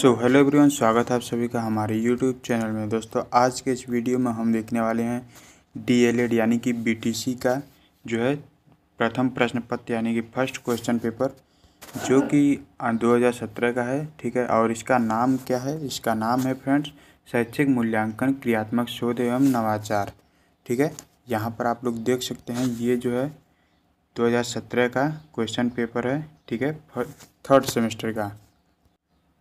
Hello everyone, स्वागत है आप सभी का हमारे यूट्यूब चैनल में। दोस्तों, आज के इस वीडियो में हम देखने वाले हैं डीएलएड यानी कि बीटीसी का जो है प्रथम प्रश्न पत्र यानी कि फर्स्ट क्वेश्चन पेपर, जो कि 2017 का है। ठीक है, और इसका नाम क्या है? इसका नाम है फ्रेंड्स शैक्षिक मूल्यांकन क्रियात्मक शोध एवं नवाचार। ठीक है, यहाँ पर आप लोग देख सकते हैं, ये जो है 2017 का क्वेश्चन पेपर है। ठीक है, थर्ड सेमेस्टर का।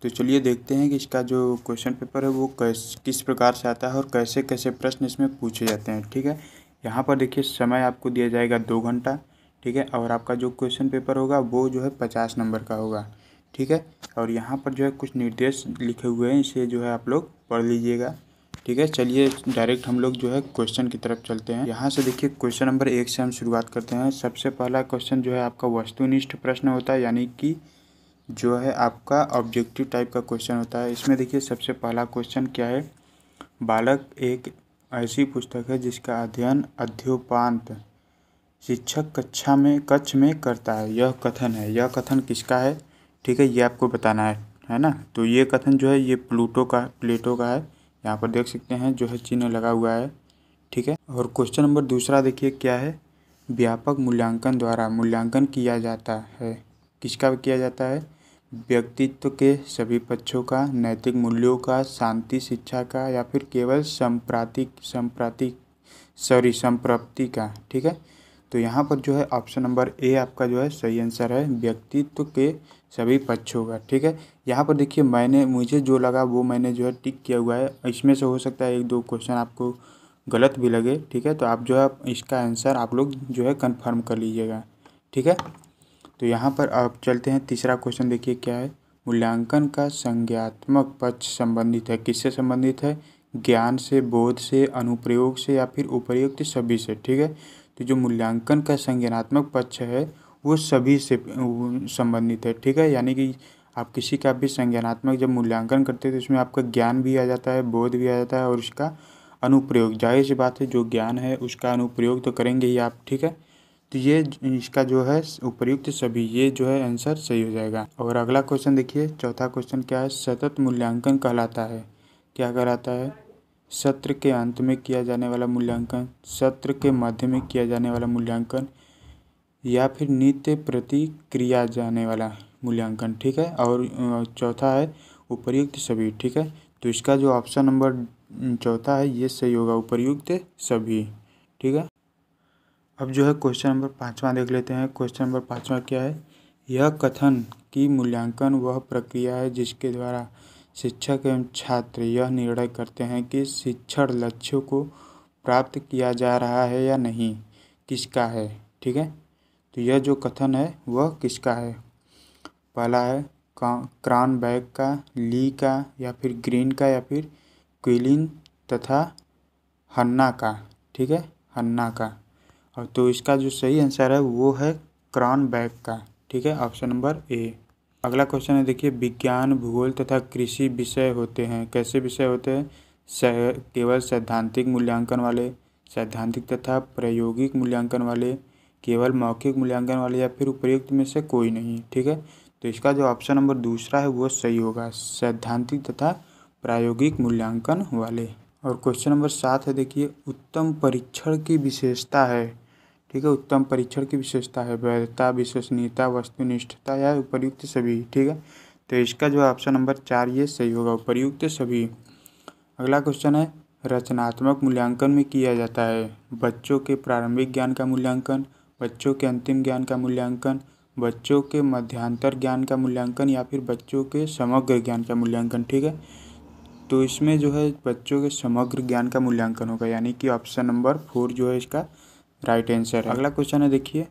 तो चलिए देखते हैं कि इसका जो क्वेश्चन पेपर है वो किस प्रकार से आता है और कैसे कैसे प्रश्न इसमें पूछे जाते हैं। ठीक है, यहाँ पर देखिए समय आपको दिया जाएगा 2 घंटा। ठीक है, और आपका जो क्वेश्चन पेपर होगा वो जो है 50 नंबर का होगा। ठीक है, और यहाँ पर जो है कुछ निर्देश लिखे हुए हैं, इसे जो है आप लोग पढ़ लीजिएगा। ठीक है, चलिए डायरेक्ट हम लोग जो है क्वेश्चन की तरफ चलते हैं। यहाँ से देखिए क्वेश्चन नंबर 1 से हम शुरुआत करते हैं। सबसे पहला क्वेश्चन जो है आपका वस्तुनिष्ठ प्रश्न होता है, यानी कि जो है आपका ऑब्जेक्टिव टाइप का क्वेश्चन होता है। इसमें देखिए सबसे पहला क्वेश्चन क्या है। बालक एक ऐसी पुस्तक है जिसका अध्ययन अध्योपांत शिक्षक कक्ष में करता है। यह कथन है। यह कथन किसका है? ठीक है, ये आपको बताना है ना। तो ये कथन जो है ये प्लेटो का है। यहाँ पर देख सकते हैं जो है चिन्ह लगा हुआ है। ठीक है, और क्वेश्चन नंबर दूसरा देखिए क्या है। व्यापक मूल्यांकन द्वारा मूल्यांकन किया जाता है। किसका किया जाता है? व्यक्तित्व के सभी पक्षों का, नैतिक मूल्यों का, शांति शिक्षा का, या फिर केवल संप्राप्ति का। ठीक है, तो यहाँ पर जो है ऑप्शन नंबर ए आपका जो है सही आंसर है, व्यक्तित्व के सभी पक्षों का। ठीक है, यहाँ पर देखिए मुझे जो लगा वो मैंने जो है टिक किया हुआ है। इसमें से हो सकता है 1-2 क्वेश्चन आपको गलत भी लगे। ठीक है, तो आप जो है इसका आंसर आप लोग जो है कंफर्म कर लीजिएगा। ठीक है, तो यहाँ पर आप चलते हैं तीसरा क्वेश्चन। देखिए क्या है। मूल्यांकन का संज्ञात्मक पक्ष संबंधित है। किससे संबंधित है? ज्ञान से, बोध से, अनुप्रयोग से, या फिर उपर्युक्त सभी से। ठीक है, तो जो मूल्यांकन का संज्ञानात्मक पक्ष है वो सभी से संबंधित है। ठीक है, यानी कि आप किसी का भी संज्ञानात्मक जब मूल्यांकन करते हैं तो इसमें आपका ज्ञान भी आ जाता है, बोध भी आ जाता है, और उसका अनुप्रयोग। जाहिर सी बात है, जो ज्ञान है उसका अनुप्रयोग तो करेंगे ही आप। ठीक है, तो ये इसका जो है उपर्युक्त सभी, ये जो है आंसर सही हो जाएगा। और अगला क्वेश्चन देखिए, चौथा क्वेश्चन क्या है। सतत मूल्यांकन कहलाता है। क्या कहलाता है? सत्र के अंत में किया जाने वाला मूल्यांकन, सत्र के मध्य में किया जाने वाला मूल्यांकन, या फिर नित्य प्रति किया जाने वाला मूल्यांकन। ठीक है, और चौथा है उपर्युक्त सभी। ठीक है, तो इसका जो ऑप्शन नंबर चौथा है ये सही होगा, उपर्युक्त सभी। ठीक है, अब जो है क्वेश्चन नंबर 5वां देख लेते हैं। क्वेश्चन नंबर 5वां क्या है। यह कथन कि मूल्यांकन वह प्रक्रिया है जिसके द्वारा शिक्षक एवं छात्र यह निर्णय करते हैं कि शिक्षण लक्ष्यों को प्राप्त किया जा रहा है या नहीं, किसका है? ठीक है, तो यह जो कथन है वह किसका है? पहला है क्रॉनबेक का, ली का, या फिर ग्रीन का, या फिर क्विलिन तथा हन्ना का। ठीक है, हन्ना का। और तो इसका जो सही आंसर है वो है क्रॉनबेक का। ठीक है, ऑप्शन नंबर ए। अगला क्वेश्चन है देखिए, विज्ञान, भूगोल तथा कृषि विषय होते हैं। कैसे विषय होते हैं? केवल सैद्धांतिक मूल्यांकन वाले, सैद्धांतिक तथा प्रायोगिक मूल्यांकन वाले, केवल मौखिक मूल्यांकन वाले, या फिर उपयुक्त में से कोई नहीं। ठीक है, तो इसका जो ऑप्शन नंबर दूसरा है वो सही होगा, सैद्धांतिक तथा प्रायोगिक मूल्यांकन वाले। और क्वेश्चन नंबर 7 है देखिए, उत्तम परीक्षण की विशेषता है। ठीक है, उत्तम परीक्षण की विशेषता है वैधता, विश्वसनीयता, वस्तुनिष्ठता, या उपर्युक्त सभी। ठीक है, तो इसका जो ऑप्शन नंबर 4 ये सही होगा, उपर्युक्त सभी। अगला क्वेश्चन है, रचनात्मक मूल्यांकन में किया जाता है बच्चों के प्रारंभिक ज्ञान का मूल्यांकन, बच्चों के अंतिम ज्ञान का मूल्यांकन, बच्चों के मध्यांतर ज्ञान का मूल्यांकन, या फिर बच्चों के समग्र ज्ञान का मूल्यांकन। ठीक है, तो इसमें जो है बच्चों के समग्र ज्ञान का मूल्यांकन होगा, यानी कि ऑप्शन नंबर 4 जो है इसका राइट आंसर है। अगला क्वेश्चन है देखिए,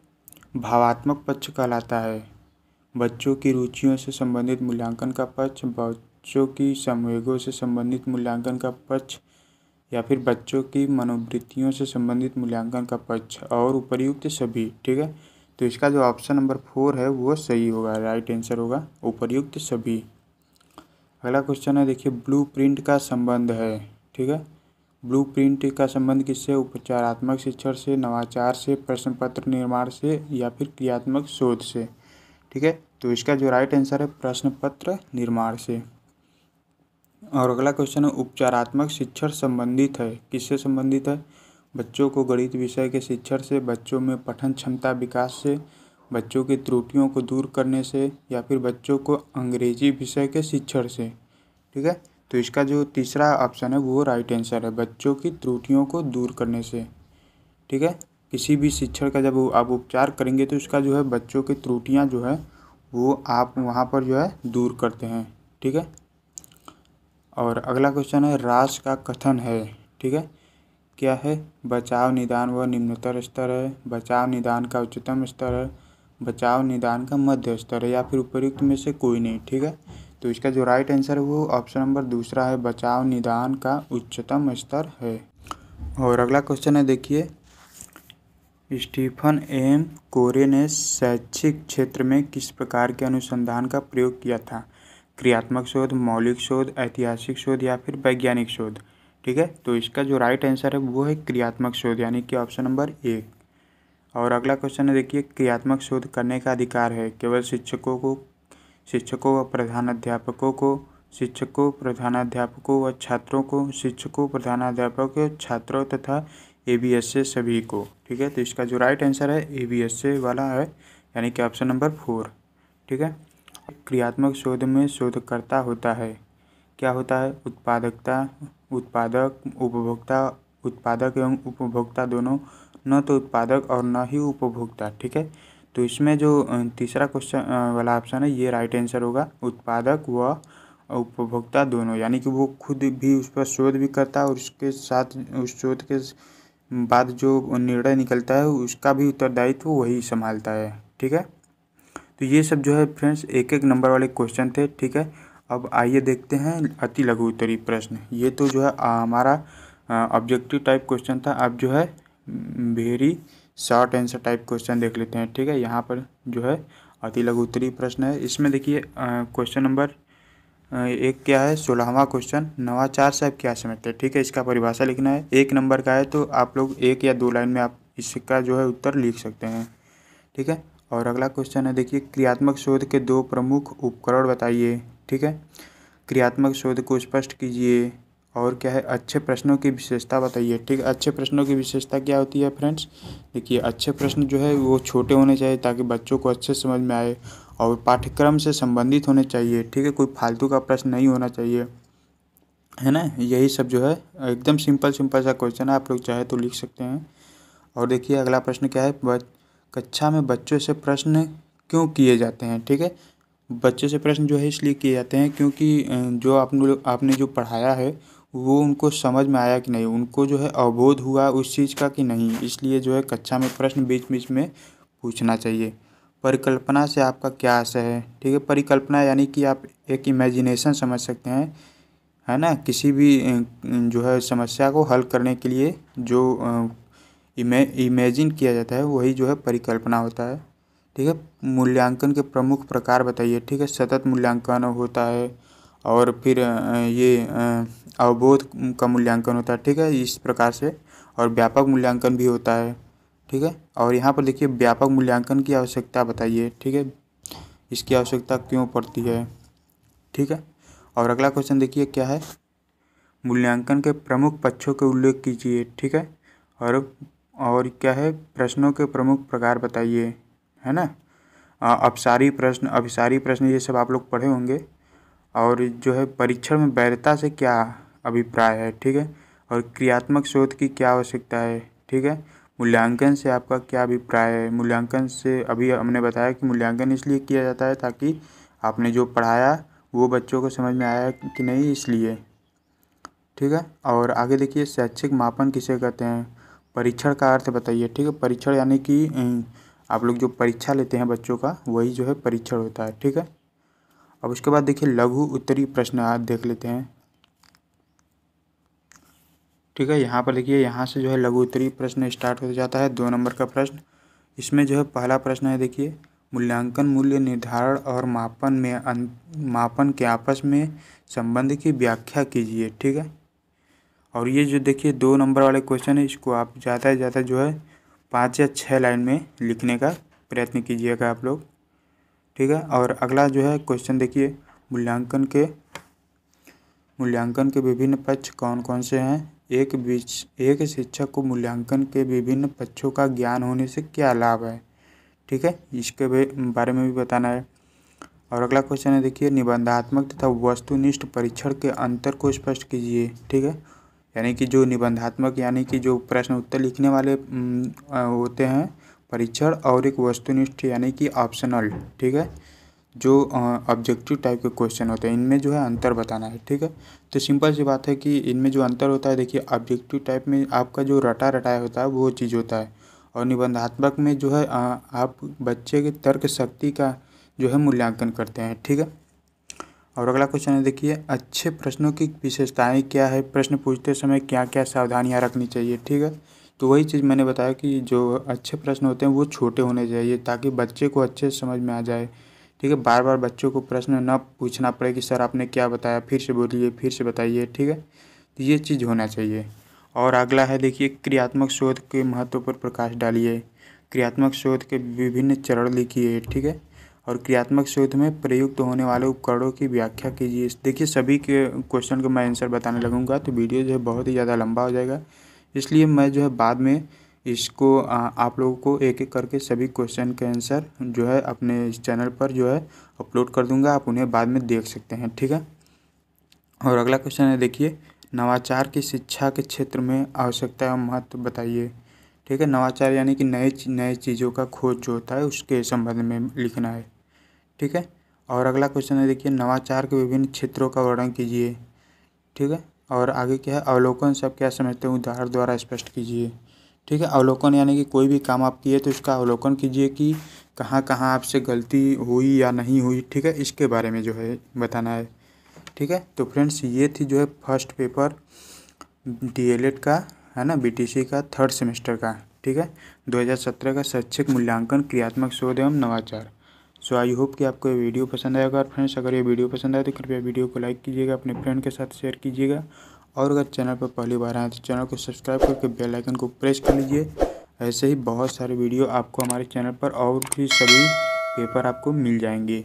भावात्मक पक्ष कहलाता है बच्चों की रुचियों से संबंधित मूल्यांकन का पक्ष, बच्चों की संवेगों से संबंधित मूल्यांकन का पक्ष, या फिर बच्चों की मनोवृत्तियों से संबंधित मूल्यांकन का पक्ष, और उपर्युक्त सभी। ठीक है, तो इसका जो ऑप्शन नंबर 4 है वो सही होगा, राइट आंसर होगा उपर्युक्त सभी। अगला क्वेश्चन है देखिए, ब्लूप्रिंट का संबंध है। ठीक है, ब्लूप्रिंट का संबंध किससे? उपचारात्मक शिक्षण से, नवाचार से, प्रश्न पत्र निर्माण से, या फिर क्रियात्मक शोध से। ठीक है, तो इसका जो राइट आंसर है प्रश्न पत्र निर्माण से। और अगला क्वेश्चन है उपचारात्मक शिक्षण संबंधित है, किससे संबंधित है? बच्चों को गणित विषय के शिक्षण से, बच्चों में पठन क्षमता विकास से, बच्चों की त्रुटियों को दूर करने से, या फिर बच्चों को अंग्रेजी विषय के शिक्षण से। ठीक है, तो इसका जो तीसरा ऑप्शन है वो राइट आंसर है, बच्चों की त्रुटियों को दूर करने से। ठीक है, किसी भी शिक्षण का जब आप उपचार करेंगे तो उसका जो है बच्चों की त्रुटियां जो है वो आप वहाँ पर जो है दूर करते हैं। ठीक है, और अगला क्वेश्चन है रास का कथन है। ठीक है, क्या है? बचाव निदान व निम्नतर स्तर है, बचाव निदान का उच्चतम स्तर है, बचाव निदान का मध्य स्तर है, या फिर उपयुक्त में से कोई नहीं। ठीक है, तो इसका जो राइट आंसर है वो ऑप्शन नंबर दूसरा है, बचाव निदान का उच्चतम स्तर है। और अगला क्वेश्चन है देखिए, स्टीफन एम कोरे ने शैक्षिक क्षेत्र में किस प्रकार के अनुसंधान का प्रयोग किया था? क्रियात्मक शोध, मौलिक शोध, ऐतिहासिक शोध, या फिर वैज्ञानिक शोध। ठीक है, तो इसका जो राइट आंसर है वो है क्रियात्मक शोध, यानी कि ऑप्शन नंबर 1। और अगला क्वेश्चन है देखिए, क्रियात्मक शोध करने का अधिकार है केवल शिक्षकों व प्रधानाध्यापकों को, शिक्षकों, प्रधानाध्यापकों व छात्रों को, शिक्षकों, प्रधानाध्यापकों, छात्रों तथा ABS से सभी को। ठीक है, तो इसका जो राइट आंसर है ABS से वाला है, यानी कि ऑप्शन नंबर 4। ठीक है, क्रियात्मक शोध में शोधकर्ता होता है, क्या होता है? उत्पादक एवं उपभोक्ता दोनों, न तो उत्पादक और न ही उपभोक्ता। ठीक है, तो इसमें जो तीसरा क्वेश्चन वाला ऑप्शन है ये राइट आंसर होगा, उत्पादक व उपभोक्ता दोनों, यानी कि वो खुद भी उस पर शोध भी करता है और उसके साथ उस शोध के बाद जो निर्णय निकलता है उसका भी उत्तरदायित्व वही संभालता है। ठीक है, तो ये सब जो है फ्रेंड्स एक एक नंबर वाले क्वेश्चन थे। ठीक है, अब आइए देखते हैं अति लघु उत्तरीय प्रश्न। ये तो जो है हमारा ऑब्जेक्टिव टाइप क्वेश्चन था, अब जो है very short answer type question देख लेते हैं। ठीक है, यहाँ पर जो है अति लघु उत्तरीय प्रश्न है। इसमें देखिए क्वेश्चन नंबर 1 क्या है? 16वां क्वेश्चन, नवाचार से आप क्या समझते हैं? ठीक है, इसका परिभाषा लिखना है, 1 नंबर का है, तो आप लोग 1 या 2 लाइन में आप इसका जो है उत्तर लिख सकते हैं। ठीक है, और अगला क्वेश्चन है देखिए, क्रियात्मक शोध के 2 प्रमुख उपकरण बताइए। ठीक है, क्रियात्मक शोध को स्पष्ट कीजिए। और क्या है? अच्छे प्रश्नों की विशेषता बताइए। ठीक है, अच्छे प्रश्नों की विशेषता क्या होती है फ्रेंड्स? देखिए अच्छे प्रश्न जो है वो छोटे होने चाहिए ताकि बच्चों को अच्छे समझ में आए, और पाठ्यक्रम से संबंधित होने चाहिए। ठीक है, कोई फालतू का प्रश्न नहीं होना चाहिए, है ना। यही सब जो है एकदम सिंपल सा क्वेश्चन है, आप लोग चाहे तो लिख सकते हैं। और देखिए अगला प्रश्न क्या है, कक्षा में बच्चों से प्रश्न क्यों किए जाते हैं? ठीक है, बच्चों से प्रश्न जो है इसलिए किए जाते हैं क्योंकि जो आपने जो पढ़ाया है वो उनको समझ में आया कि नहीं, उनको जो है अवबोध हुआ उस चीज़ का कि नहीं, इसलिए जो है कक्षा में प्रश्न बीच बीच में पूछना चाहिए। परिकल्पना से आपका क्या आशय है? ठीक है, परिकल्पना यानी कि आप एक इमेजिनेशन समझ सकते हैं, है ना। किसी भी जो है समस्या को हल करने के लिए जो इमेजिन किया जाता है वही जो है परिकल्पना होता है। ठीक है, मूल्यांकन के प्रमुख प्रकार बताइए। ठीक है, सतत मूल्यांकन होता है, और फिर ये अवबोध का मूल्यांकन होता है। ठीक है, इस प्रकार से, और व्यापक मूल्यांकन भी होता है। ठीक है, और यहाँ पर देखिए व्यापक मूल्यांकन की आवश्यकता बताइए। ठीक है, इसकी आवश्यकता क्यों पड़ती है? ठीक है, और अगला क्वेश्चन देखिए क्या है, मूल्यांकन के प्रमुख पक्षों के उल्लेख कीजिए। ठीक है, और क्या है, प्रश्नों के प्रमुख प्रकार बताइए, है ना। अपसारी प्रश्न, अभिसारी प्रश्न, ये सब आप लोग पढ़े होंगे। और जो है परीक्षण में वैधता से क्या अभिप्राय है? ठीक है, और क्रियात्मक शोध की क्या आवश्यकता है? ठीक है, मूल्यांकन से आपका क्या अभिप्राय है? मूल्यांकन से अभी हमने बताया कि मूल्यांकन इसलिए किया जाता है ताकि आपने जो पढ़ाया वो बच्चों को समझ में आया कि नहीं, इसलिए। ठीक है, और आगे देखिए शैक्षिक मापन किसे कहते हैं? परीक्षण का अर्थ बताइए। ठीक है, परीक्षण यानी कि आप लोग जो परीक्षा लेते हैं बच्चों का वही जो है परीक्षण होता है। ठीक है, अब उसके बाद देखिए लघु उत्तरीय प्रश्न आज देख लेते हैं। ठीक है, यहाँ पर देखिए यहाँ से जो है लघु उत्तरीय प्रश्न स्टार्ट हो जाता है, 2 नंबर का प्रश्न। इसमें जो है पहला प्रश्न है देखिए, मूल्यांकन मूल्य निर्धारण और मापन के आपस में संबंध की व्याख्या कीजिए। ठीक है, और ये जो देखिए 2 नंबर वाले क्वेश्चन है इसको आप ज़्यादा से ज़्यादा जो है 5 या 6 लाइन में लिखने का प्रयत्न कीजिएगा आप लोग। ठीक है, और अगला जो है क्वेश्चन देखिए, मूल्यांकन के मूल्यांकन के विभिन्न पक्ष कौन कौन से हैं? एक शिक्षक को मूल्यांकन के विभिन्न पक्षों का ज्ञान होने से क्या लाभ है? ठीक है, इसके बारे में भी बताना है। और अगला क्वेश्चन है, देखिए, निबंधात्मक तथा वस्तुनिष्ठ परीक्षण के अंतर को स्पष्ट कीजिए। ठीक है, यानी कि जो निबंधात्मक यानी कि जो प्रश्न उत्तर लिखने वाले होते हैं परीक्षण, और एक वस्तुनिष्ठ यानी कि ऑप्शनल, ठीक है, जो ऑब्जेक्टिव टाइप के क्वेश्चन होते हैं, इनमें जो है अंतर बताना है। ठीक है, तो सिंपल सी बात है कि इनमें जो अंतर होता है, देखिए, ऑब्जेक्टिव टाइप में आपका जो रटा रटाया होता है वो चीज़ होता है, और निबंधात्मक में जो है आप बच्चे के तर्क शक्ति का जो है मूल्यांकन करते हैं। ठीक है, और अगला क्वेश्चन है, देखिए, अच्छे प्रश्नों की विशेषताएं क्या है? प्रश्न पूछते समय क्या क्या सावधानियां रखनी चाहिए? ठीक है, तो वही चीज़ मैंने बताया कि जो अच्छे प्रश्न होते हैं वो छोटे होने चाहिए ताकि बच्चे को अच्छे से समझ में आ जाए। ठीक है, बार बार बच्चों को प्रश्न न पूछना पड़े कि सर आपने क्या बताया, फिर से बोलिए, फिर से बताइए। ठीक है, तो ये चीज़ होना चाहिए। और अगला है, देखिए, क्रियात्मक शोध के महत्व पर प्रकाश डालिए। क्रियात्मक शोध के विभिन्न चरण लिखिए। ठीक है, और क्रियात्मक शोध में प्रयुक्त होने वाले उपकरणों की व्याख्या कीजिए। देखिए, सभी के क्वेश्चन का मैं आंसर बताने लगूंगा तो वीडियो जो है बहुत ही ज़्यादा लंबा हो जाएगा, इसलिए मैं जो है बाद में इसको आप लोगों को एक एक करके सभी क्वेश्चन के आंसर जो है अपने इस चैनल पर जो है अपलोड कर दूंगा, आप उन्हें बाद में देख सकते हैं। ठीक है, और अगला क्वेश्चन है, देखिए, नवाचार की शिक्षा के क्षेत्र में आवश्यकता एवं महत्व बताइए। ठीक है, नवाचार यानी कि नए चीज़ों का खोज जो होता है उसके संबंध में लिखना है। ठीक है, और अगला क्वेश्चन है, देखिए, नवाचार के विभिन्न क्षेत्रों का वर्णन कीजिए। ठीक है, और आगे क्या है, अवलोकन से आप क्या समझते हैं? उदाहरण द्वारा स्पष्ट कीजिए। ठीक है, अवलोकन यानी कि कोई भी काम आप किए तो उसका अवलोकन कीजिए कि कहाँ कहाँ आपसे गलती हुई या नहीं हुई। ठीक है, इसके बारे में जो है बताना है। ठीक है, तो फ्रेंड्स, ये थी जो है फर्स्ट पेपर डीएलएड का, है ना, बीटीसी का 3rd सेमेस्टर का। ठीक है, 2017 का शैक्षिक मूल्यांकन, क्रियात्मक शोध एवं नवाचार। सो आई होप कि आपको ये वीडियो पसंद आएगा। और फ्रेंड्स, अगर ये वीडियो पसंद आए तो कृपया वीडियो को लाइक कीजिएगा, अपने फ्रेंड के साथ शेयर कीजिएगा, और अगर चैनल पर पहली बार आए तो चैनल को सब्सक्राइब करके बेल आइकन को प्रेस कर लीजिए। ऐसे ही बहुत सारे वीडियो आपको हमारे चैनल पर और भी सभी पेपर आपको मिल जाएंगे।